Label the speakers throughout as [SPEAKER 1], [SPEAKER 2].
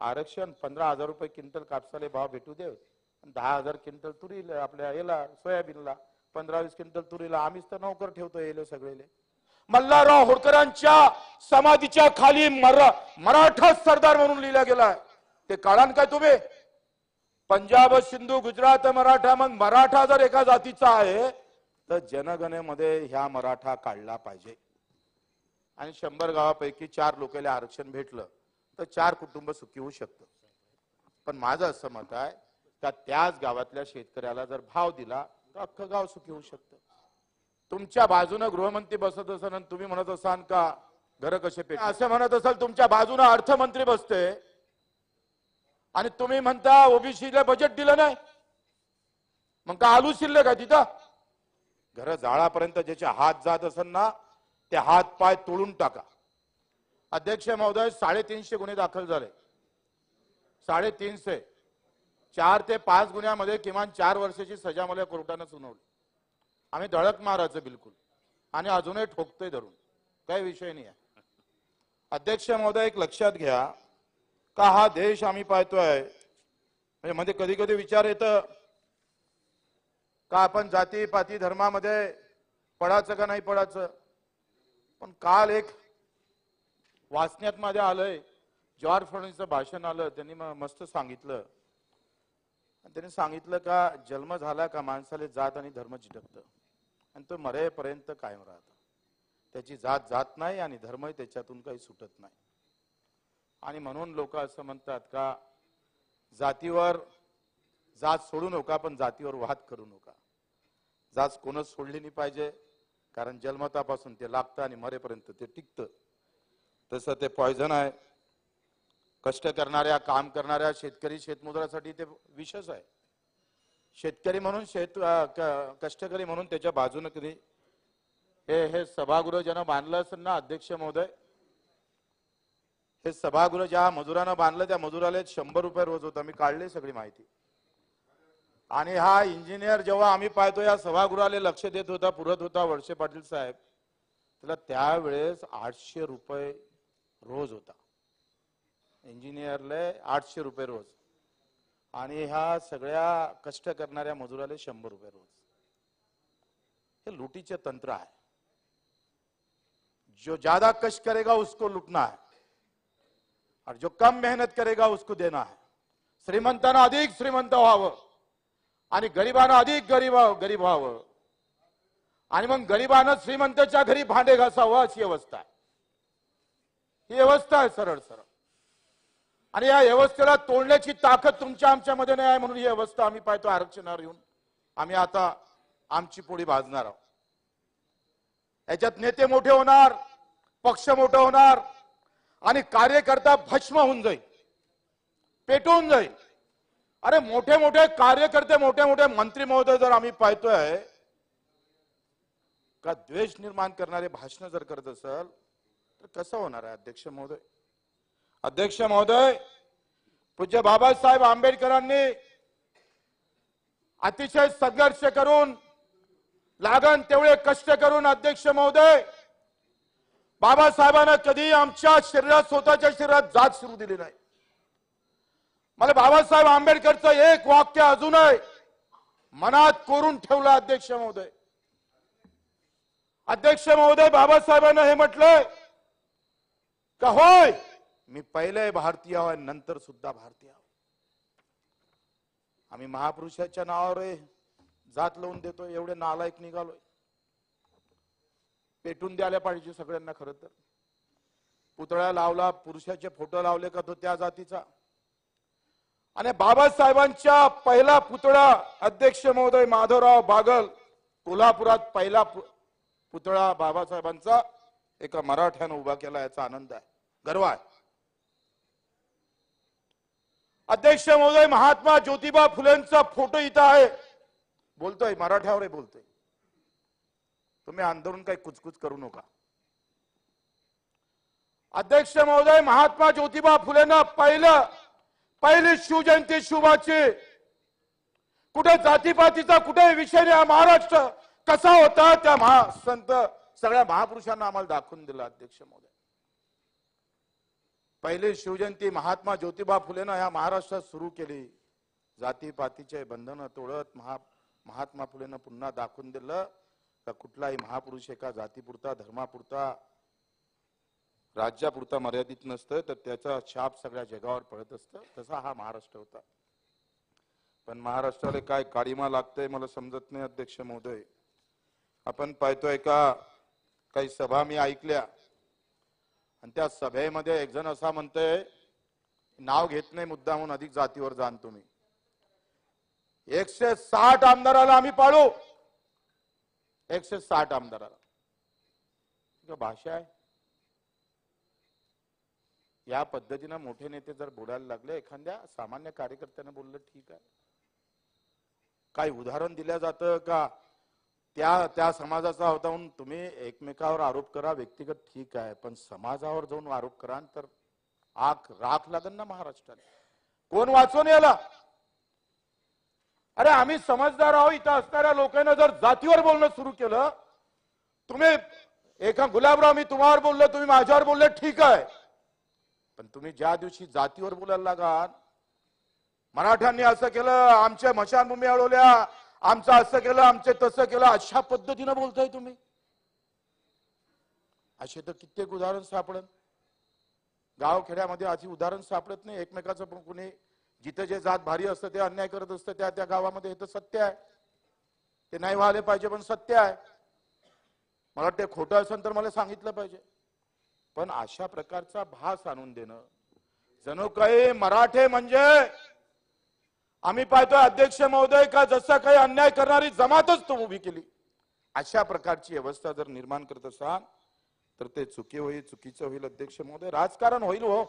[SPEAKER 1] आरक्षण 15,000 रुपये क्विंटल कापसाले भाव भेटू दे, 10,000 क्विंटल तुरीला आपल्या याला सोयाबीनला, 15-20 क्विंटल तुरीला. आम्हीच तर नोकर ठेवतो येले सगळेले. मल्हारराव होळकरांच्या समाधीच्या खाली मराठा सरदार म्हणून लिहिला गेलाय. ते काढान काय तुम्ही? पंजाब सिंधू गुजरात मराठा. मग मराठा जर एका जातीचा आहे तर जनगणनेमध्ये ह्या मराठा काढला पाहिजे. आणि 100 गावापैकी 4 लोकांना आरक्षण भेटलं तर 4 कुटुंब सुखी होऊ शकतं. पण माझं असं मत आहे का त्याच गावातल्या शेतकऱ्याला जर भाव दिला तर अख्खं गाव सुखी होऊ शकतं. तुमच्या बाजूने गृहमंत्री बसत असाल आणि तुम्ही म्हणत असाल का घर कसे पेट, असं म्हणत असाल तुमच्या बाजूने अर्थमंत्री बसते आणि तुम्ही म्हणता ओबीसीला बजेट दिलं नाही, मग का आलू शिल्लक काय तिथं? घर जाळापर्यंत ज्याचे हात जात असेल ना ते हात पाय तोडून टाका. अध्यक्ष महोदय 350 गुन्हे दाखल झाले. 350. 4 ते 5 गुन्ह्यामध्ये किमान 4 वर्षाची सजा मला कोर्टानं सुनावली. आम्ही धडक मारायचं बिलकुल आणि अजूनही ठोकतोय धरून, काही विषय नाही आहे. अध्यक्ष महोदय एक लक्षात घ्या का हा देश आम्ही पाहतोय म्हणजे मध्ये कधी कधी विचार येतं का आपण जाती पाती धर्मामध्ये पडायचं का नाही पडायचं. पण काल एक वाचण्यात मध्ये आलंय, जॉर्ज फर्नांडिसचं भाषण आलं, त्यांनी मस्त सांगितलं. त्यांनी सांगितलं का जन्म झाला का माणसाला जात आणि धर्म चिटकतं आणि तो मरेपर्यंत कायम राहतो. त्याची जात जात नाही आणि धर्मही त्याच्यातून काही सुटत नाही. आणि म्हणून लोक असं म्हणतात का जातीवर जात सोडू नका पण जातीवर वाद करू नका. जात कोणच सोडली नाही पाहिजे, कारण जन्मतापासून ते लागतं आणि मरेपर्यंत ते टिकतं. तसं ते पॉयझन आहे. कष्ट करणाऱ्या काम करणाऱ्या शेतकरी शेतमजुरासाठी ते विषच आहे. शेतकरी म्हणून कष्टकरी म्हणून त्याच्या बाजूने कधी हे सभागृह ज्यानं बांधलं असेल ना अध्यक्ष महोदय, हे सभागृह ज्या मजुरानं बांधलं त्या मजुराला 100 रुपये रोज होता. मी काढली सगळी माहिती. आणि हा इंजिनियर जेव्हा आम्ही पाहतो या सभागृहाले लक्ष देत होता, पुरत होता वळसे पाटील साहेब, त्याला त्यावेळेस 800 रुपये रोज होता. इंजिनियरले 800 रुपये रोज आणि ह्या सगळ्या कष्ट करणाऱ्या मजुराला 100 रुपये रोज. हे लुटीचे तंत्र आहे. जो ज्यादा कष्ट करेगा उसको लुटना है और जो कम मेहनत करेगा उसको देना है. श्रीमंतांना अधिक श्रीमंत व्हावं आणि गरिबांना अधिक गरीब व्हावं आणि मग गरिबांना श्रीमंताच्या घरी भांडे घासावं अशी व्यवस्था आहे. ही व्यवस्था आहे सरळ सरळ. आणि या व्यवस्थेला तोडण्याची ताकद तुमच्या आमच्यामध्ये नाही आहे. म्हणून ही व्यवस्था आम्ही पाहतो आरक्षणावर येऊन आम्ही आता आमची पोळी भाजणार आहोत. याच्यात नेते मोठे होणार, पक्ष मोठा होणार आणि कार्यकर्ता भस्म होऊन जाईल, पेटून जाईल. अरे मोठे मोठे कार्यकर्ते, मोठे मोठे मंत्री महोदय जर आम्ही पाहतोय का द्वेष निर्माण करणारे भाषण जर करत असेल तर कसं होणार आहे अध्यक्ष महोदय? अध्यक्ष महोदय, पूज्य बाबासाहेब आंबेडकरांनी अतिशय संघर्ष करून लागण तेवढे कष्ट करून अध्यक्ष महोदय बाबासाहेबांना कधी आमच्या शरीरात स्वतःच्या शरीरात जात सुरू दिली नाही. मला बाबासाहेब आंबेडकरचं एक वाक्य अजूनही मनात कोरून ठेवलं अध्यक्ष महोदय. अध्यक्ष महोदय, बाबासाहेबांना हे म्हटलंय का होय मी पहिले भारतीय आहे नंतर सुद्धा भारतीय आहे. आम्ही महापुरुषाच्या नावावर जात लावून देतोय, एवढे नालायक निघालोय. पेटून द्यायला पाहिजे सगळ्यांना. खरं तर पुतळा लावला, पुरुषाचे फोटो लावले का तो त्या जातीचा. आणि बाबासाहेबांच्या पहिला पुतळा अध्यक्ष महोदय माधवराव बागल कोल्हापुरात पहिला पुतळा बाबासाहेबांचा एका मराठ्यानं उभा केला. याचा आनंद आहे, गर्व आहे. अध्यक्ष महोदय, महात्मा ज्योतिबा फुलेंचा फोटो इथं आहे. बोलतोय मराठ्यावर बोलतोय. तुम्ही आंदोलन काही कुचकुच करू नका. अध्यक्ष महोदय, महात्मा ज्योतिबा फुलेंना पहिली शिवजयंती शुभाची कुठे जातीपातीचा कुठे विषय नाही. महाराष्ट्र कसा होता त्या संत सगळ्या महापुरुषांना आम्हाला दाखवून दिला. अध्यक्ष महोदय, पहिली शिवजयंती महात्मा ज्योतिबा फुलेनं या महाराष्ट्रात सुरू केली. जातीपातीचे बंधन तोडत महात्मा फुलेनं पुन्हा दाखवून दिलं का कुठलाही महापुरुष एका जातीपुरता, धर्मापुरता, राज्यापुरता मर्यादित नसतं, तर त्याचा छाप सगळ्या जगावर पडत असतं. तसा हा महाराष्ट्र होता. पण महाराष्ट्राला काय काळीमा लागतंय मला समजत नाही अध्यक्ष महोदय. आपण पाहतोय का काही सभा मी ऐकल्या आणि त्या सभेमध्ये एक जण असा म्हणतोय, नाव घेत नाही मुद्दा म्हणून, अधिक जातीवर जाण तुम्ही, 160 आमदाराला आम्ही पाळू. 160 आमदाराला भाषा आहे. या पद्धतीने मोठे नेते जर बोलायला लागले, एखाद्या सामान्य कार्यकर्त्याने बोललं ठीक आहे. काही उदाहरण दिल्या जातं का त्या समाजाचा होता म्हणून तुम्ही एकमेकावर आरोप करा व्यक्तिगत, ठीक आहे, पण समाजावर जाऊन आरोप करा तर राख लागेल ना महाराष्ट्राला. कोण वाचवून याला? अरे आम्ही समजदार आहोत. इथं असणाऱ्या लोकांना जर जातीवर बोलणं सुरू केलं, तुम्ही एका गुलाबराव मी तुम्हावर बोललो, तुम्ही माझ्यावर बोलले, ठीक आहे, पण तुम्ही ज्या दिवशी जातीवर बोलायला लागाल, मराठ्यांनी असं केलं, आमच्या मशानभूमी अडवल्या, आमचं असं केलं, आमचे तसं केलं, अशा पद्धतीनं बोलताय तुम्ही. असे तर कित्येक उदाहरण सापडत. गावखेड्यामध्ये अशी उदाहरण सापडत नाही. एकमेकाचं कुणी जिथं जे जात भारी असतं ते अन्याय करत असतं त्या गावामध्ये. हे तर सत्य आहे. ते नाही व्हायला पाहिजे पण सत्य आहे. मला वाटतं खोटं असेल तर मला सांगितलं पाहिजे. पण अशा प्रकारचा भास आणून देणं, जणू काही मराठे म्हणजे आम्ही पाहतोय अध्यक्ष महोदय का जसं काही अन्याय करणारी जमातच तो उभी केली. अशा प्रकारची व्यवस्था जर निर्माण करत असाल तर ते चुकी होईल, चुकीचं होईल अध्यक्ष महोदय. राजकारण होईल हो,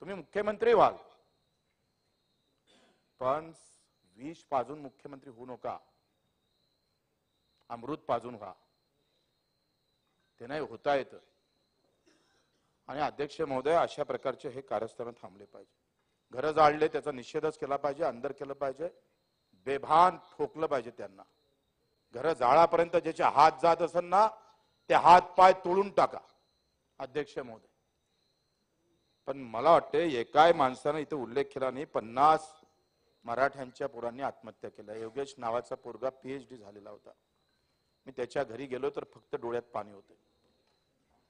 [SPEAKER 1] तुम्ही मुख्यमंत्री व्हाल, पण विष पाजून मुख्यमंत्री होऊ नका. अमृत पाजून व्हा. ते नाही होता येत. आणि अध्यक्ष महोदय अशा प्रकारचे हे कारस्थान थांबले पाहिजे. घर जाळले त्याचा निषेधच केला पाहिजे, अंदर केलं पाहिजे, बेभान ठोकलं पाहिजे त्यांना. घर जाळापर्यंत ज्याचे हात जात असेल ना ते हात पाय तोडून टाका अध्यक्ष महोदय. पण मला वाटते एकाही माणसानं इथे उल्लेख केला नाही, 50 मराठ्यांच्या पोरांनी आत्महत्या केल्या. योगेश नावाचा पोरगा PhD झालेला होता. मी त्याच्या घरी गेलो तर फक्त डोळ्यात पाणी होते,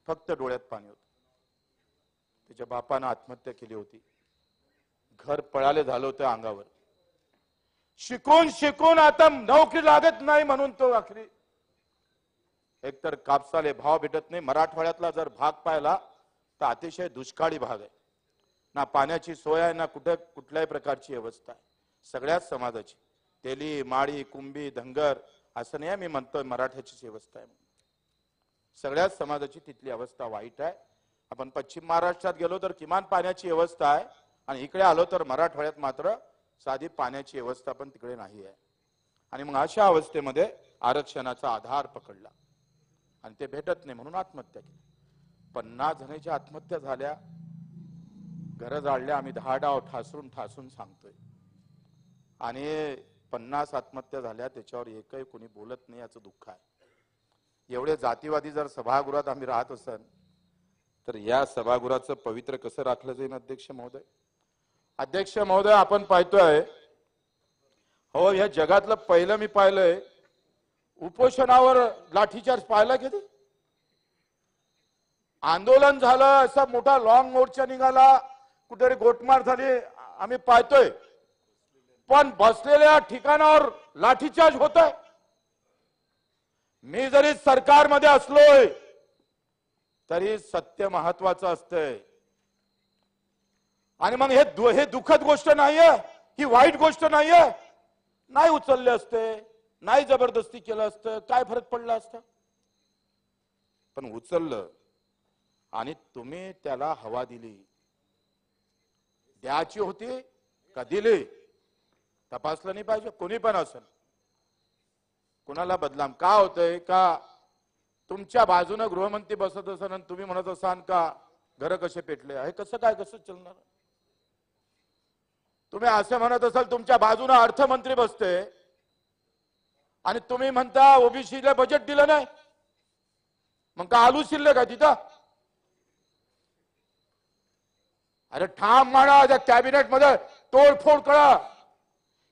[SPEAKER 1] फक्त डोळ्यात पाणी होते. त्याच्या बापानं आत्महत्या केली होती. घर पळाले झालं होतं अंगावर. शिकून शिकून आता नोकरी लागत नाही म्हणून तो आखरी एकतर कापसाले भाव भेटत नाही. मराठवाड्यातला जर भाग पाहिला तर अतिशय दुष्काळी भाग आहे. ना पाण्याची सोय आहे, ना कुठल्याही प्रकारची व्यवस्था आहे. सगळ्याच समाजाची, तेली, माळी, कुंभी, धनगर असं नाही मी म्हणतोय मराठ्याची व्यवस्था आहे. सगळ्याच समाजाची तिथली अवस्था वाईट आहे. आपण पश्चिम महाराष्ट्रात गेलो तर किमान पाण्याची व्यवस्था आहे, आणि इकडे आलो तर मराठवाड्यात मात्र साधी पाण्याची व्यवस्था पण तिकडे नाही आहे. आणि मग अशा अवस्थेमध्ये आरक्षणाचा आधार पकडला आणि ते भेटत नाही म्हणून आत्महत्या केली. 50 जणांच्या आत्महत्या झाल्या, घर जाळल्या. आम्ही 10 डाव ठासून ठासून सांगतोय. आणि 50 आत्महत्या झाल्या, त्याच्यावर एकही कोणी बोलत नाही, याचं दुःख आहे. एवढे जातीवादी जर सभागृहात आम्ही राहत असेल तर या सभागृहाचं पवित्र कसं राखलं जाईल अध्यक्ष महोदय? अध्यक्ष महोदय, आपण पाहतोय हो, या जगातलं पहिलं मी पाहिलंय उपोषणावर लाठीचार्ज पाहिला कधी? आंदोलन झालं, असा मोठा लॉंग मोर्चा निघाला, कुठेतरी गोटमार झाली, आम्ही पाहतोय. पण बसलेल्या ठिकाणावर लाठीचार्ज होत आहे. मी जरी सरकारमध्ये असलोय तरी सत्य महत्वाचं असतंय. आणि मग हे दुःखद गोष्ट नाहीये, ही वाईट गोष्ट नाहीये. नाही उचलले असते, नाही जबरदस्ती केलं असतं, काय फरक पडला असता? पण उचललं आणि तुम्ही त्याला हवा दिली. द्यायची होती का दिली? तपासलं नाही पाहिजे? कोणी पण असेल, कुणाला बदनाम का होतंय? का तुमच्या बाजूने गृहमंत्री बसत असाल आणि तुम्ही म्हणत असाल का घर कसे पेटले? हे कसं काय, कसं चालणार? तुम्ही असं म्हणत असाल तुमच्या बाजूने अर्थमंत्री बसते आणि तुम्ही म्हणता ओबीसीला बजेट दिलं नाही, मग का आलू शिल्लक आहे तिथं? अरे ठाम माना, त्या कॅबिनेट मध्ये तोडफोड करा.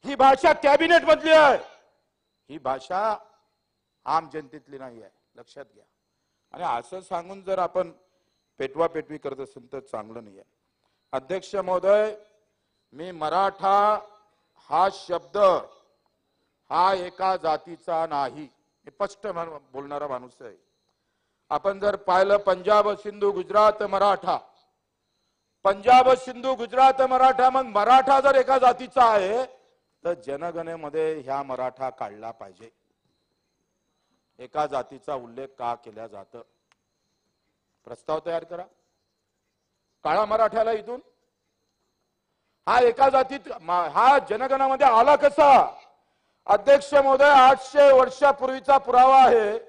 [SPEAKER 1] ही भाषा कॅबिनेट मधली आहे, ही भाषा आम जनतेतली नाही आहे, लक्षात घ्या. आणि असं सांगून जर आपण पेटवा पेटवी करत असेल तर चांगलं नाही आहे. अध्यक्ष महोदय, मी मराठा हा शब्द हा एका जातीचा नाही, मी स्पष्ट बोलणारा माणूस आहे. आपण जर पाहिलं पंजाब सिंधू गुजरात मराठा, पंजाब सिंधू गुजरात मराठा, मग मराठा जर एका जातीचा आहे तर जनगणनेमध्ये ह्या मराठा काढला पाहिजे. एका जातीचा उल्लेख का केला जातो? प्रस्ताव तयार करा, काळा मराठ्याला इथून. हा एका जातीत हा जनगणनामध्ये आला कसा? अध्यक्ष महोदय, 800 वर्षापूर्वीचा पुरावा आहे.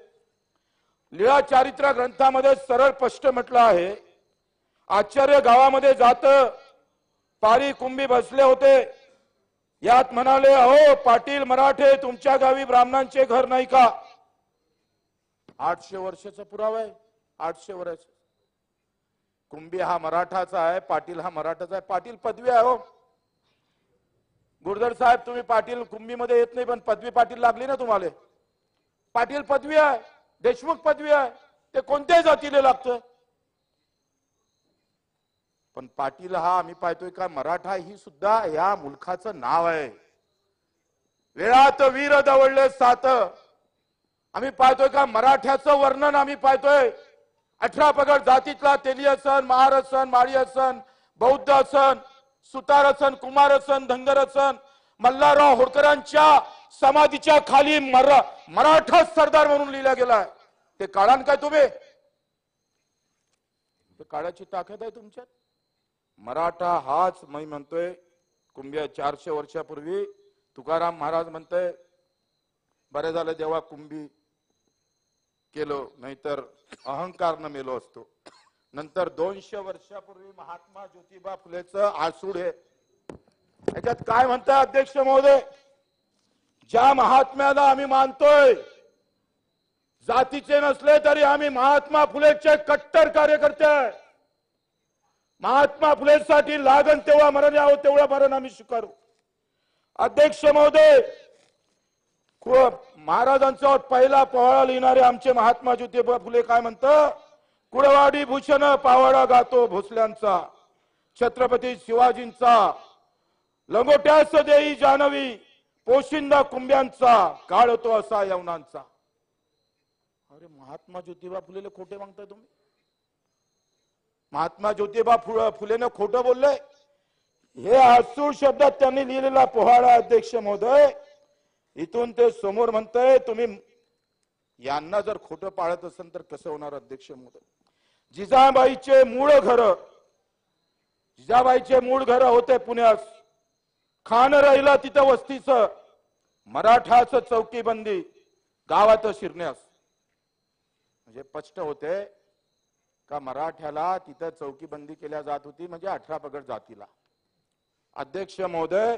[SPEAKER 1] लीळा चारित्र ग्रंथामध्ये सरळ स्पष्ट म्हटलं आहे, आचार्य गावामध्ये जात पारी कुंभी बसले होते. यात म्हणाले, अहो पाटील मराठे, तुमच्या गावी ब्राह्मणांचे घर नाही का? 800 वर्षाचा पुरावा आहे. 800 वर्ष. कुंभी हा मराठाचा आहे, पाटील हा मराठाचा आहे. पाटील पदवी आहे हो. गुरधर साहेब, तुम्ही पाटील कुंभी मध्ये येत नाही, पण पदवी पाटील लागली ना तुम्हाला. पाटील पदवी आहे, देशमुख पदवी आहे, ते कोणत्याही जातीला लागतं. पण पाटील हा आम्ही पाहतोय का, मराठा ही सुद्धा या मुलखाचं नाव आहे. वेळात वीर दवळले सात, आम्ही पाहतोय का मराठ्याचं वर्णन आम्ही पाहतोय. 18 पगड जातीतला तेली असन, महार असन, माळी असन, बौद्ध असन, सुतार असन, कुमार असन, धनगर असन, मल्हारराव होळकरांच्या समाधीच्या खाली मराठा सरदार म्हणून लिहिला गेलाय. ते काळान काय तुम्ही? काळाची ताकद आहे तुमच्यात. मराठा हाच मी म्हणतोय. कुंभी 400 वर्षापूर्वी तुकाराम महाराज म्हणतोय, बरे झालं देवा कुंभी केलो, नाहीतर अहंकार न मेलो असतो. नंतर 200 वर्षापूर्वी महात्मा ज्योतिबा फुलेचं आसूड आहे. याच्यात काय म्हणताय अध्यक्ष महोदय? ज्या महात्म्याला आम्ही मानतोय, जातीचे नसले तरी आम्ही महात्मा फुलेचे कट्टर कार्यकर्ते आहे. महात्मा फुलेसाठी लागण तेव्हा मरण यावं तेवढं मरण आम्ही स्वीकारू. अध्यक्ष महोदय, महाराजांचा पहिला पोवाडा लिहिणारे आमचे महात्मा ज्योतिबा फुले काय म्हणतात? कुळवाडी भूषण पावाडा गातो भोसल्यांचा, छत्रपती शिवाजींचा, लंगोट्यास देई जानवी, पोशिंदा कुंभ्यांचा, काळ तो असा यवनांचा. अरे महात्मा ज्योतिबा फुलेला खोटे मागताय तुम्ही? महात्मा ज्योतिबा फुलेने खोटं बोलले? हे आसूड शब्दात त्यांनी लिहिलेला पोवाडा अध्यक्ष महोदय. इथून ते समोर म्हणतंय, तुम्ही यांना जर खोटं पाळत असेल तर कसं होणार अध्यक्ष महोदय? जिजाबाईचे मूळ घर होते पुण्यास. खान राहिला तिथं वस्तीचं, मराठाचं चौकीबंदी गावात शिरण्यास. म्हणजे स्पष्ट होते का मराठ्याला तिथं चौकीबंदी केल्या जात होती, म्हणजे 18 पगड जातीला. अध्यक्ष महोदय,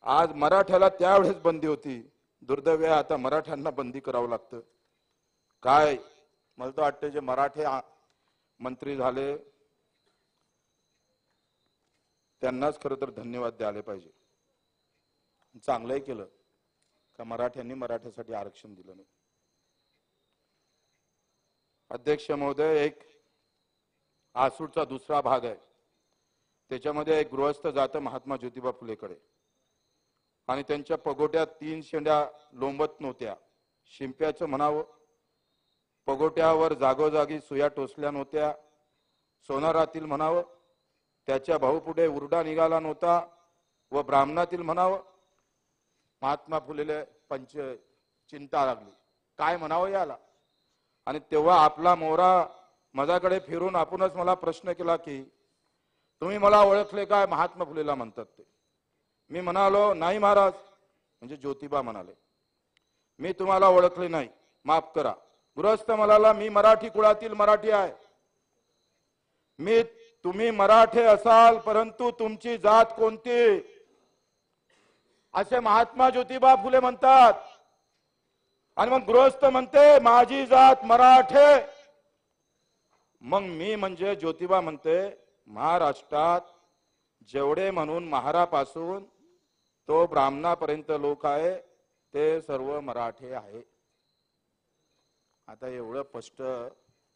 [SPEAKER 1] आज मराठ्याला त्यावेळेस बंदी होती, दुर्दैव आता मराठ्यांना बंदी करावं लागतं. काय मला तर वाटतं जे मराठे मंत्री झाले त्यांनाच खरं तर धन्यवाद द्यायला पाहिजे. चांगलंही केलं का मराठ्यांनी मराठ्यासाठी आरक्षण दिलं नाही. अध्यक्ष महोदय, एक आसूडचा दुसरा भाग आहे, त्याच्यामध्ये एक गृहस्थ जातं महात्मा ज्योतिबा फुलेकडे, आणि त्यांच्या पगोट्यात 3 शेंड्या लोंबत नव्हत्या. शिंप्याचं म्हणावं, पगोट्यावर जागोजागी सुया टोचल्या नव्हत्या. सोनारातील म्हणावं, त्याच्या भाऊपुढे उरडा निघाला नव्हता. व ब्राह्मणातील म्हणावं, महात्मा फुलेले चिंता लागली, काय म्हणावं याला. आणि तेव्हा आपला मोहरा माझ्याकडे फिरून आपणच मला प्रश्न केला की तुम्ही मला ओळखले काय? महात्मा फुलेला म्हणतात ते. मी म्हणालो, नाही महाराज. म्हणजे ज्योतिबा म्हणाले, मी तुम्हाला ओळखले नाही, माफ करा. गृहस्थ म्हणाला, मी मराठी कुळातील मराठी आहे. तुम्ही मराठे असाल, परंतु तुमची जात कोणती? असे महात्मा ज्योतिबा फुले म्हणतात. आणि मग गृहस्थ म्हणते, माझी जात मराठे. मग मी म्हणजे ज्योतिबा म्हणते,
[SPEAKER 2] महाराष्ट्रात जेवढे म्हणून महारापासून तो ब्राह्मणापर्यंत लोक आहे ते सर्व मराठे आहे. आता एवढं स्पष्ट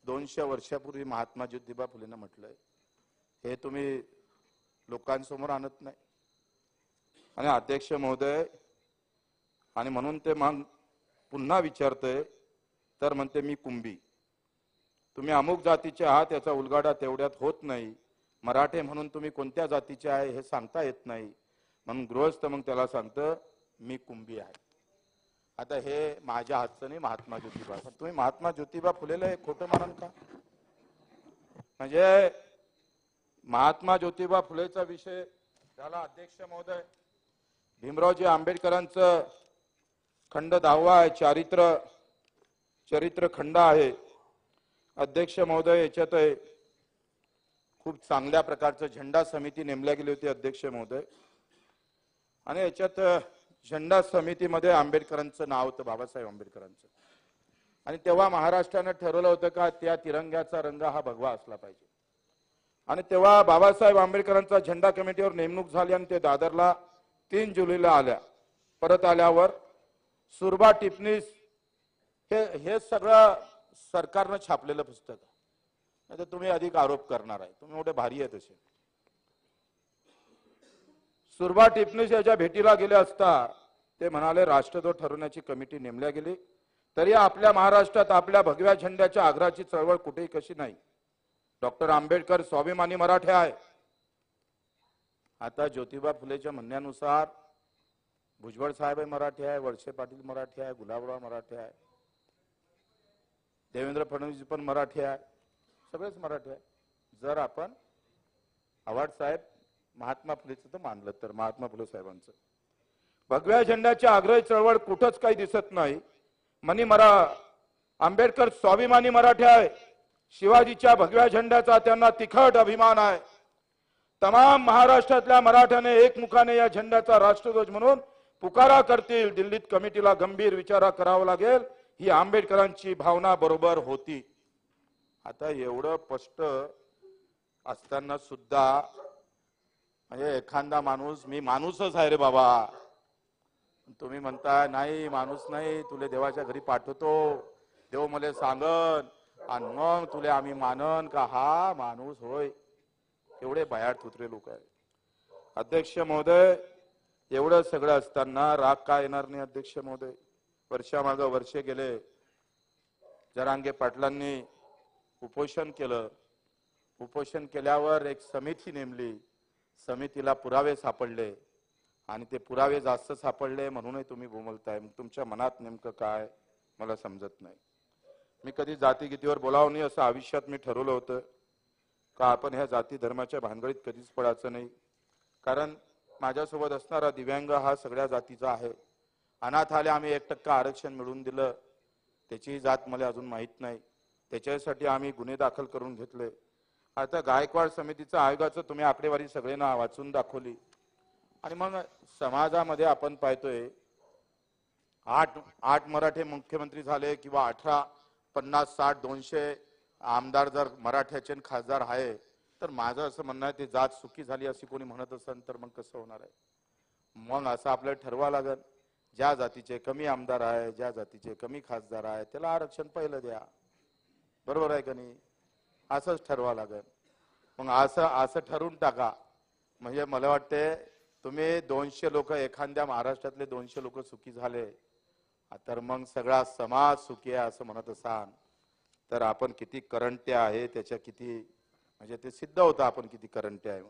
[SPEAKER 2] 200 वर्षापूर्वी महात्मा ज्योतिबा फुलेंना म्हटलंय, हे तुम्ही लोकांसमोर आणत नाही. आणि अध्यक्ष महोदय, आणि म्हणून ते मग पुन्हा विचारतोय तर म्हणते मी कुंभी. तुम्ही अमुक जातीचे आहात याचा उलगाडा तेवढ्यात होत नाही. मराठे म्हणून तुम्ही कोणत्या जातीचे आहे हे सांगता येत नाही. म्हणून गृहस्थ मग त्याला सांगतं मी कुंभी आहे. आता हे माझ्या हातचं नाही, महात्मा ज्योतिबा. तुम्ही महात्मा ज्योतिबा फुलेला हे खोटं मानाल का? म्हणजे महात्मा ज्योतिबा फुलेचा विषय झाला. अध्यक्ष महोदय, भीमरावजी आंबेडकरांचं खंड 10वा आहे, चरित्र खंड आहे. अध्यक्ष महोदय, याच्यात खूप चांगल्या प्रकारचं झेंडा समिती नेमल्या गेली होती अध्यक्ष महोदय. आणि याच्यात झेंडा समितीमध्ये आंबेडकरांचं नाव होतं, बाबासाहेब आंबेडकरांचं. आणि तेव्हा महाराष्ट्रानं ठरवलं होतं का त्या तिरंग्याचा रंग हा भगवा असला पाहिजे. आणि तेव्हा बाबासाहेब आंबेडकरांचा झेंडा कमिटीवर नेमणूक झाली आणि ते दादरला 3 जुलैला आल्या. परत आल्यावर सुरबा टिपणीस हे सगळं सरकारनं छापलेलं पुस्तक आहे. नाही तर तुम्ही अधिक आरोप करणार आहे, तुम्ही मोठे भारी आहे तसे. सुरबा टिपणीस याच्या भेटीला गेले असता ते म्हणाले राष्ट्रध्वज ठरवण्याची कमिटी नेमल्या गेली, तरी आपल्या महाराष्ट्रात आपल्या भगव्या झेंड्याच्या आग्रहाची चळवळ कुठेही कशी नाही. डॉक्टर आंबेडकर स्वाभिमानी मराठे आहे. आता ज्योतिबा फुलेच्या म्हणण्यानुसार भुजबळ साहेब मराठी आहे, वळसे पाटील मराठी आहे, गुलाबराव मराठी आहे, देवेंद्र फडणवीस पण मराठी आहे, सगळेच मराठी आहे. जर आपण आव्हाड साहेब महात्मा फुलेचं तर मानलं तर महात्मा फुले साहेबांचं भगव्या झेंड्याच्या आग्रही चळवळ कुठंच काही दिसत नाही. आंबेडकर स्वाभिमानी मराठी आहे. शिवाजीच्या भगव्या झेंड्याचा त्यांना तिखट अभिमान आहे. तमाम महाराष्ट्रातल्या मराठ्याने एकमुखाने या झेंड्याचा राष्ट्रध्वज म्हणून पुकारा करतील. दिल्लीत कमिटीला गंभीर विचार करावा लागेल, ही आंबेडकरांची भावना बरोबर होती. आता एवढं स्पष्ट असताना सुद्धा म्हणजे एखादा माणूस, मी माणूसच आहे रे बाबा, तुम्ही म्हणताय नाही माणूस नाही, तुले देवाच्या घरी पाठवतो, देव मला सांगन आणि मग तुले आम्ही मानन का हा माणूस होय. एवढे भयाट थुत्रे लोक आहे. अध्यक्ष महोदय, एवढं सगळं असताना राग का येणार नाही अध्यक्ष महोदय? वर्षामागं वर्षे गेले, जरांगे पाटलांनी उपोषण केलं. उपोषण केल्यावर एक समिती नेमली, समितीला पुरावे सापडले आणि ते पुरावे जास्त सापडले म्हणूनही तुम्ही बोंबलताय. तुमच्या मनात नेमकं काय मला समजत नाही. मी कधी जातीगीतीवर बोलावं नाही असं आयुष्यात मी ठरवलं होतं का आपण ह्या जाती धर्माच्या भानगडीत कधीच पडायचं नाही. कारण माझ्यासोबत असणारा दिव्यांग हा सगळ्या जातीचा आहे. अनाथ आले आम्ही 1% आरक्षण मिळवून दिलं, त्याची जात मला अजून माहीत नाही, त्याच्यासाठी आम्ही गुन्हे दाखल करून घेतले. आता गायकवाड समितीचं आयोगाचं तुम्ही आकडेवारी सगळ्यांना वाचून दाखवली आणि मग समाजामध्ये आपण पाहतोय 8 मराठे मुख्यमंत्री झाले किंवा 18, 50, 60, 200 आमदार जर मराठ्याचे खासदार आहे, तर माझं असं म्हणणं आहे ते जात सुखी झाली अशी कोणी म्हणत असेल तर मग कसं होणार आहे? मग असं आपल्याला ठरवावं लागेल, ज्या जातीचे कमी आमदार आहे, ज्या जातीचे कमी खासदार आहे त्याला आरक्षण पहिलं द्या. बरोबर आहे का नाही? असंच ठरवावं लागेल. मग असं ठरवून टाका. म्हणजे मला वाटते तुम्ही 200 लोक, एखाद्या महाराष्ट्रातले 200 लोक सुखी झाले तर मग सगळा समाज सुखी आहे असं म्हणत असाल तर आपण किती करंटे आहे त्याच्या किती म्हणजे ते सिद्ध होतं आपण किती करंटे आहे.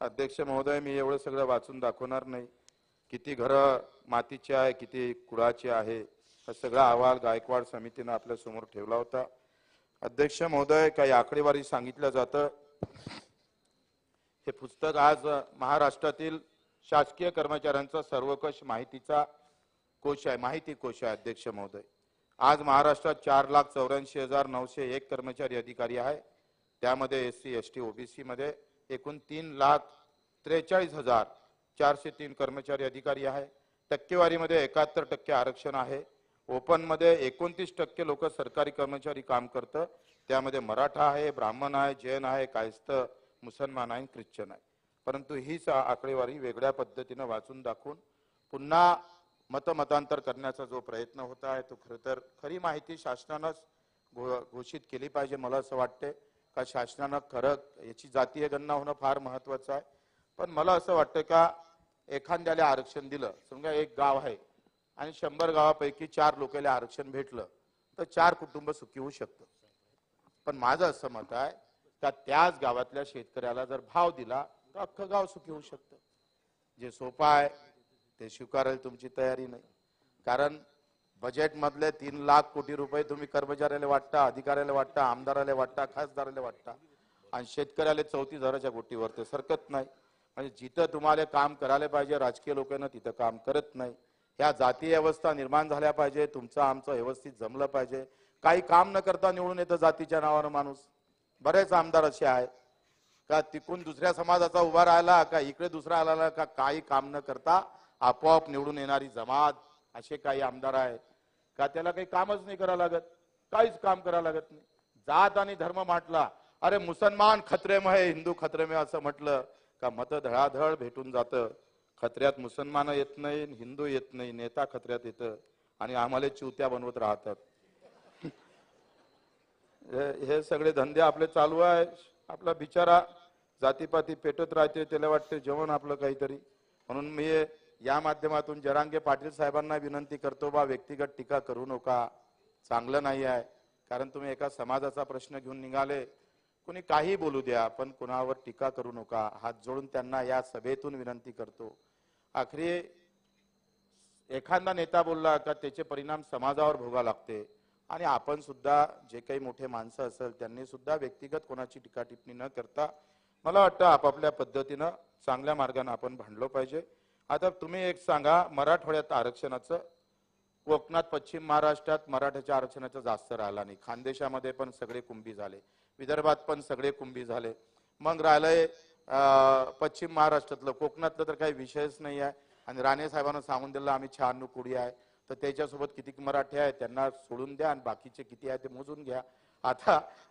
[SPEAKER 2] अध्यक्ष महोदय, मी एवढं सगळं वाचून दाखवणार नाही. किती घरं मातीचे आहे, किती कुळाचे आहे, हा सगळा अहवाल गायकवाड समितीने आपल्या समोर ठेवला होता. अध्यक्ष महोदय, काही आकडेवारी सांगितलं जातं. हे पुस्तक आज महाराष्ट्रातील शासकीय कर्मचाऱ्यांचा सर्वकष माहितीचा कोश आहे, माहिती कोश आहे. अध्यक्ष महोदय, आज महाराष्ट्रात 4,84,901 कर्मचारी अधिकारी आहे. त्यामध्ये SC ST OBC मध्ये एकूण 3,43,403 कर्मचारी अधिकारी आहे. टक्केवारीमध्ये 71% आरक्षण आहे. ओपन मध्ये 29% लोक सरकारी कर्मचारी काम करतं. त्यामध्ये मराठा आहे, ब्राह्मण आहे, जैन आहे, कायस्थ मुसलमान आहे ख्रिश्चन आहे. परंतु हीच आकडेवारी वेगळ्या पद्धतीनं वाचून दाखवून पुन्हा मतमतांतर करण्याचा जो प्रयत्न होत आहे तो खरं तर खरी माहिती शासनानंच घोषित केली पाहिजे. मला असं वाटते का शासनानं खरं याची जातीय गणना होणं फार महत्वाचं आहे. पण मला असं वाटतं का एखाद्याला आरक्षण दिलं, समजा एक गाव आहे आणि 100 गावापैकी 4 लोकांना आरक्षण भेटलं तर 4 कुटुंब सुखी होऊ शकतं. पण माझं असं मत आहे का त्याच गावातल्या शेतकऱ्याला जर भाव दिला तर अख्खं गाव सुखी होऊ शकतं. जे सोपं आहे ते स्वीकारायला तुमची तयारी नाही. कारण बजेट मधले 3 लाख कोटी रुपये तुम्ही कर्मचाऱ्याला वाटता, अधिकाऱ्याला वाटता, आमदाराला वाटता, खासदाराला वाटता आणि शेतकऱ्याला 34,000च्या गोटीवर ते सरकत नाही. म्हणजे जिथं तुम्हाला काम करायला पाहिजे राजकीय लोकांना तिथं काम करत नाही. ह्या जातीय व्यवस्था निर्माण झाल्या पाहिजे. तुमचं आमचं व्यवस्थित जमलं पाहिजे. काही काम न करता निवडून येतं जातीच्या नावानं माणूस. बरेच आमदार असे आहे का तिकून दुसऱ्या समाजाचा उभा राहिला का इकडे दुसरा आला का काही काम न करता आपोआप निवडून येणारी जमात. असे काही आमदार आहे का त्याला काही कामच नाही करावं लागत, काहीच काम करावं लागत नाही. जात आणि धर्म म्हटला, अरे मुसलमान खतरे में है, हिंदू खतरे में असं म्हटलं का मत धडाधड भेटून जातं. खत्र्यात मुसलमान येत नाही, हिंदू येत नाही, नेता खत्र्यात येतं आणि आम्हाला चिवत्या बनवत राहतात. हे सगळे धंदे आपले चालू आहे. आपला बिचारा जातीपाती पेटत राहते, त्याला वाटते जेवण आपलं काहीतरी. म्हणून मी या माध्यमातून जरांगे पाटील साहेबांना विनंती करतो बा व्यक्तिगत टीका करू नका, चांगलं नाही आहे. कारण तुम्ही एका समाजाचा प्रश्न घेऊन निघाले, कोणी काही बोलू द्या पण कुणावर टीका करू नका. हात जोडून त्यांना या सभेतून विनंती करतो. आखरी एखादा नेता बोलला का त्याचे परिणाम समाजावर भोगा लागते आणि आपण सुद्धा जे काही मोठे माणसं असेल त्यांनी सुद्धा व्यक्तिगत कोणाची टीका टिप्पणी न करता मला वाटतं आपापल्या पद्धतीनं चांगल्या मार्गाने आपण भांडलो पाहिजे. आता तुम्ही एक सांगा, मराठवाड्यात आरक्षणाचं, कोकणात पश्चिम महाराष्ट्रात मराठ्याच्या आरक्षणाचं जास्त राहिला नाही. खानदेशामध्ये पण सगळे कुंभी झाले, विदर्भात पण सगळे कुंभी झाले. मग राहिलंय पश्चिम महाराष्ट्रातलं, कोकणातलं तर काही विषयच नाही आहे. आणि राणे साहेबांना सांगून दिलं आम्ही 96 कोटी आहे तर त्याच्यासोबत किती मराठी आहे त्यांना सोडून द्या आणि बाकीचे किती आहे ते मोजून घ्या.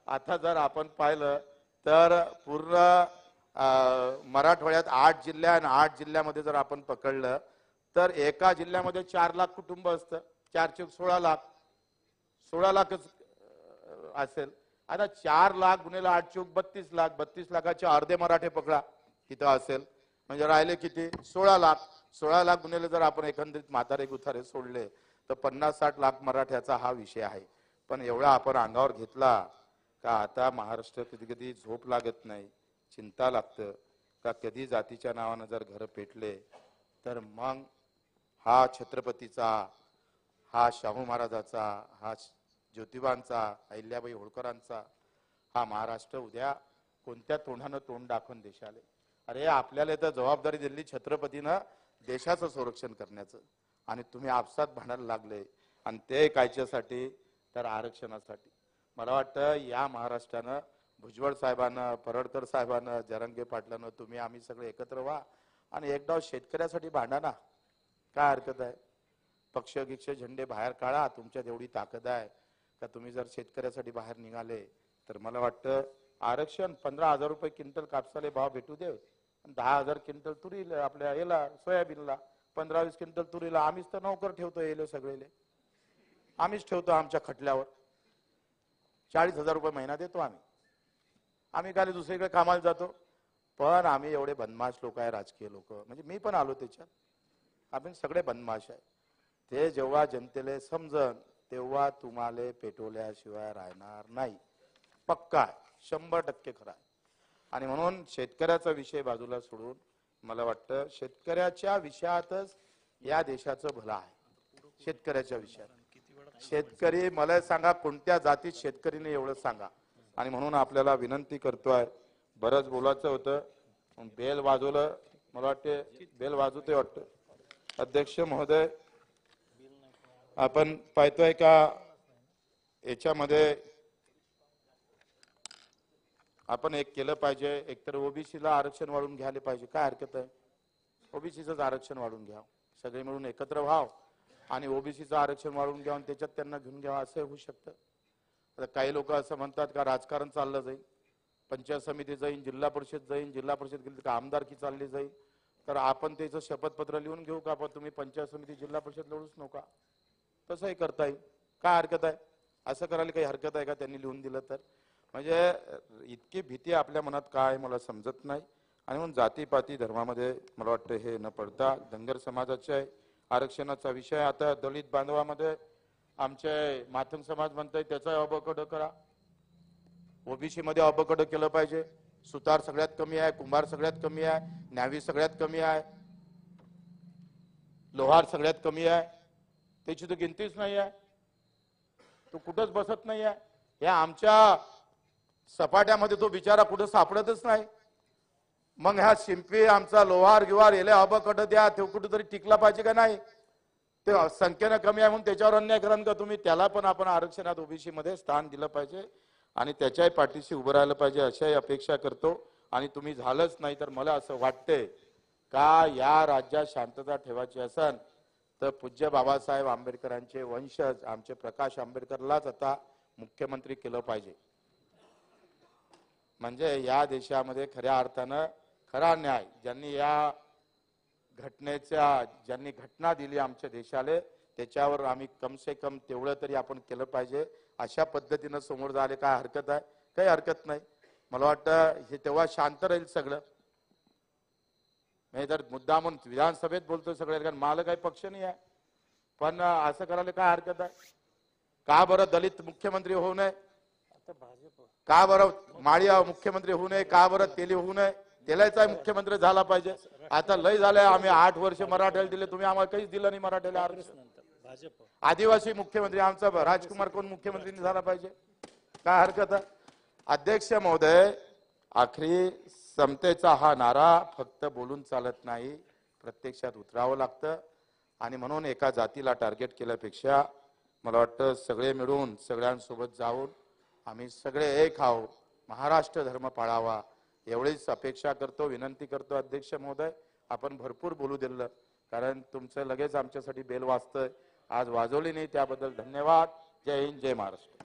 [SPEAKER 2] आता जर आपण पाहिलं तर पूर्ण मराठवाड्यात 8 जिल्हे आणि 8 जिल्ह्यामध्ये जर आपण पकडलं तर एका जिल्ह्यामध्ये 4 लाख कुटुंब असतं. 4 चौक 16 लाख, 16 लाखच असेल. आता 4 लाख गुणिले 8 चौक 32 लाख, 32 लाखाचे अर्धे मराठे पकडा तिथं असेल, म्हणजे राहिले किती 16 लाख. 16 लाख गुणिले जर आपण एकंदरीत म्हातारे गुथारे सोडले तर 50-60 लाख मराठ्याचा हा विषय आहे. पण एवढा आपण अंगावर घेतला का आता महाराष्ट्र कधी कधी झोप लागत नाही, चिंता लागतं का कधी जातीच्या नावानं जर घर पेटले तर मग हा छत्रपतीचा, हा शाहू महाराजाचा, हा ज्योतिबांचा, अहिल्याबाई होळकरांचा हा महाराष्ट्र उद्या कोणत्या तोंडानं तोंड दाखवून देशाले. अरे आपल्याला तर जबाबदारी दिली छत्रपतीनं देशाचं संरक्षण करण्याचं आणि तुम्ही आपसात भांडायला लागले आणि ते कायच्यासाठी तर आरक्षणासाठी. मला वाटतं या महाराष्ट्रानं भुजबळ साहेबांना, परडकर साहेबांना, जरांगे पाटलांना तुम्ही आम्ही सगळे एकत्र व्हा आणि एकदा शेतकऱ्यासाठी भांडा ना, काय हरकत आहे. पक्ष गिक्ष झेंडे बाहेर काढा, तुमच्यात एवढी ताकद आहे का तुम्ही जर शेतकऱ्यासाठी बाहेर निघाले तर मला वाटतं आरक्षण 15,000 रुपये क्विंटल कापसाले भाव भेटू दे, 10,000 क्विंटल तुरीला आपल्या याला सोयाबीनला, 15-20 क्विंटल तुरीला. आम्हीच तर नोकर ठेवतो येले सगळेले, आम्हीच ठेवतो आमच्या खटल्यावर. 40,000 रुपये महिना देतो आम्ही काय दुसरीकडे कामाला जातो. पण आम्ही एवढे बदमाश लोक आहे, राजकीय लोक, म्हणजे मी पण आलो त्याच्यात. आपण सगळे बदमाश आहे. ते जेव्हा जनतेला समजन तेव्हा तुम्हाला पेटवल्याशिवाय राहणार नाही. पक्का आहे, 100% खरा आहे. आणि म्हणून शेतकऱ्याचा विषय बाजूला सोडून मला वाटतं शेतकऱ्याच्या विषयातच या देशाचं भलं आहे. शेतकऱ्याच्या विषयात शेतकरी, मला सांगा कोणत्या जातीत शेतकरीने एवढं सांगा. आणि म्हणून आपल्याला विनंती करतोय, बरंच बोलायचं होतं, बेल वाजवलं, मला वाटते बेल वाजवते वाटतं. अध्यक्ष महोदय, आपण पाहतोय का याच्यामध्ये आपण एक केलं पाहिजे, एकतर ओबीसीला आरक्षण वाढवून घ्यायला पाहिजे. काय हरकत आहे, ओबीसीचं आरक्षण वाढवून घ्या, सगळे मिळून एकत्र व्हाव आणि ओबीसीचं आरक्षण वाढवून घ्यावं, त्याच्यात त्यांना घेऊन घ्यावं, असं होऊ शकतं. काही लोक असं म्हणतात का राजकारण चाललं जाईल.
[SPEAKER 1] पंचायत समिती जाईन, जिल्हा परिषद जाईन, जिल्हा परिषद गेली तर आमदारकी चालली जाईल. तर आपण त्याचं शपथपत्र लिहून घेऊ का, आपण तुम्ही पंचायत समिती जिल्हा परिषद लढूच नका, तसंही करता येईल. काय हरकत आहे? असं करायला काही हरकत आहे का त्यांनी लिहून दिलं तर? म्हणजे इतकी भीती आपल्या मनात काय मला समजत नाही. आणि म्हणून जातीपाती धर्मामध्ये मला वाटतं हे न पडता धनगर समाजाच्या आरक्षणाचा विषय आता दलित बांधवामध्ये आमचे माथंग समाज म्हणताय त्याचा अबकड करा. ओबीसी मध्ये अबकड केलं पाहिजे. सुतार सगळ्यात कमी आहे, कुंभार सगळ्यात कमी आहे, न्यावी सगळ्यात कमी आहे, लोहार सगळ्यात कमी आहे. त्याची तर गिनतीच नाही आहे, तो कुठंच बसत नाही आहे. या आमच्या सपाट्यामध्ये तो बिचारा कुठं सापडतच नाही. मग ह्या शिंपी आमचा लोहार गिवार याला अबकड द्या, तो कुठेतरी टिकला पाहिजे का नाही? ते संख्येनं कमी आहे म्हणून त्याच्यावर अन्याय कराल का तुम्ही? त्याला पण आपण आरक्षणात ओबीसी मध्ये स्थान दिलं पाहिजे आणि त्याच्याही पाठीशी उभं राहिलं पाहिजे अशाही अपेक्षा करतो. आणि तुम्ही झालंच नाही तर मला असं वाटतंय का या राज्यात शांतता ठेवायची असेल तर पूज्य बाबासाहेब आंबेडकरांचे वंशज आमचे प्रकाश आंबेडकरलाच आता मुख्यमंत्री केलं पाहिजे. म्हणजे या देशामध्ये खऱ्या अर्थानं खरा न्याय ज्यांनी या ज्यांनी घटना दिली आमच्या देशाला त्याच्यावर आम्ही कम से कम तेवढं तरी आपण केलं पाहिजे. अशा पद्धतीनं समोर झाले काय हरकत आहे? काही हरकत नाही. मला वाटतं हे तेव्हा शांत राहील सगळं. मी तर मुद्दा म्हणून विधानसभेत बोलतोय सगळ्या, कारण मला काही पक्ष नाही आहे, पण असं करायला काय हरकत आहे? का बरं दलित मुख्यमंत्री होऊ नये? का बरं माळी मुख्यमंत्री होऊ नये? का बरं तेली होऊ नये? तेलाचा मुख्यमंत्री झाला पाहिजे. आता लय झालंय, आम्ही 8 वर्ष मराठ्याला दिले, तुम्ही आम्हाला काहीच दिलं नाही मराठ्याला आरक्षण. आदिवासी मुख्यमंत्री आमचा राजकुमार कोण मुख्यमंत्री झाला पाहिजे? काय हरकत आहे? अध्यक्ष महोदय, आखरी समतेचा हा नारा फक्त बोलून चालत नाही, प्रत्यक्षात उतरावं लागतं. आणि म्हणून एका जातीला टार्गेट केल्यापेक्षा मला वाटतं सगळे मिळून सगळ्यांसोबत जाऊन आम्ही सगळे एक आहोत, महाराष्ट्र धर्म पाळावा एवढीच अपेक्षा करतो, विनंती करतो. अध्यक्ष महोदय, आपण भरपूर बोलू दिलं, कारण तुमचं लगेच आमच्यासाठी बेल वाजतंय, आज वाजवली नाही त्याबद्दल धन्यवाद. जय हिंद, जय महाराष्ट्र.